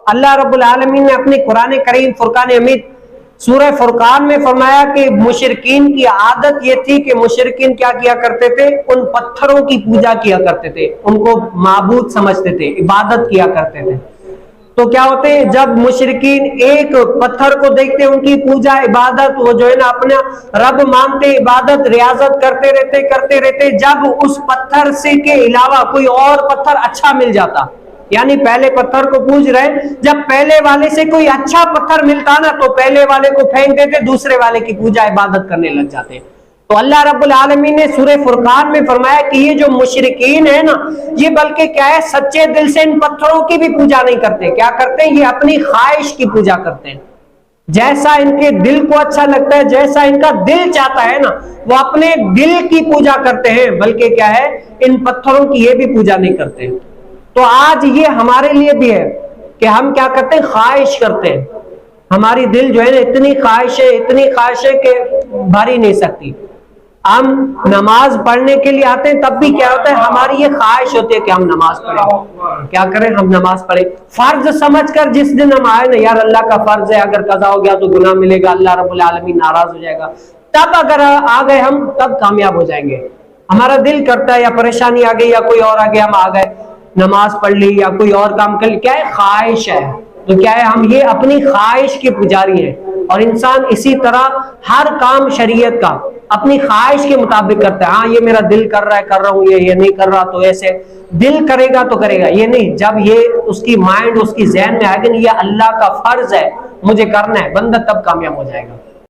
اللہ رب العالمین نے اپنے قرآن کریم فرقان حمید سورہ فرقان میں فرمایا کہ مشرکین کی عادت یہ تھی کہ مشرکین کیا کیا کرتے تھے؟ ان پتھروں کی پوجا کیا کرتے تھے، ان کو معبود سمجھتے تھے، عبادت کیا کرتے تھے۔ تو کیا ہوتے ہیں جب مشرکین ایک پتھر کو دیکھتے ان کی پوجا عبادت، وہ جو ہے نا اپنا رب مانتے، عبادت ریاضت کرتے رہتے، جب اس پتھر سے کے علاوہ کوئی اور پتھر اچھا مل جاتا، یعنی پہلے پتھر کو پوج رہے، جب پہلے والے سے کوئی اچھا پتھر ملتا نا تو پہلے والے کو پھینک دیتے، دوسرے والے کی پوجا عبادت کرنے لگ جاتے۔ تو اللہ رب العالمین نے سورہ فرقان میں فرمایا کہ یہ جو مشرکین ہیں نا، یہ بلکہ کیا ہے، سچے دل سے ان پتھروں کی بھی پوجا نہیں کرتے، کیا کرتے ہیں؟ یہ اپنی خواہش کی پوجا کرتے ہیں، جیسا ان کے دل کو اچھا لگتا ہے، جیسا ان کا دل چاہتا ہے نا، وہ اپنے دل کی پوجا کرتے ہیں، بلکہ کیا ہے، ان پتھروں کی یہ بھی پوجا نہیں کرتے۔ تو آج یہ ہمارے لیے بھی ہے کہ ہم کیا کرتے ہیں؟ خواہش کرتے ہیں، ہماری دل جو ہے نا اتنی خواہش ہے کہ بھر ہی نہیں سکتی۔ ہم نماز پڑھنے کے لیے آتے ہیں تب بھی کیا ہوتا ہے، ہماری یہ خواہش ہوتی ہے کہ ہم نماز پڑھیں، کیا کریں، ہم نماز پڑھیں فرض سمجھ کر۔ جس دن ہم آئے نا، یار اللہ کا فرض ہے، اگر قضا ہو گیا تو گناہ ملے گا، اللہ رب العالمین ناراض ہو جائے گا، تب اگر آ گئے ہم تب کامیاب ہو جائیں گے۔ ہمارا دل کرتا ہے یا پریشانی آ گئی یا کوئی اور آ گیا، ہم آ گئے، نماز پڑھ لی یا کوئی اور کام کر لی، کیا ہے، خواہش ہے۔ تو کیا ہے، ہم یہ اپنی خواہش کے پجاری ہیں، اور انسان اسی طرح ہر کام شریعت کا اپنی خواہش کے مطابق کرتا ہے۔ ہاں یہ میرا دل کر رہا ہے، کر رہا ہوں، یہ نہیں کر رہا تو ایسے دل کرے گا تو کرے گا، یہ نہیں، جب یہ اس کی مائنڈ اس کی ذہن میں آئے گا یہ اللہ کا فرض ہے مجھے کرنا ہے، بندہ تب کامیاب ہو جائے گا۔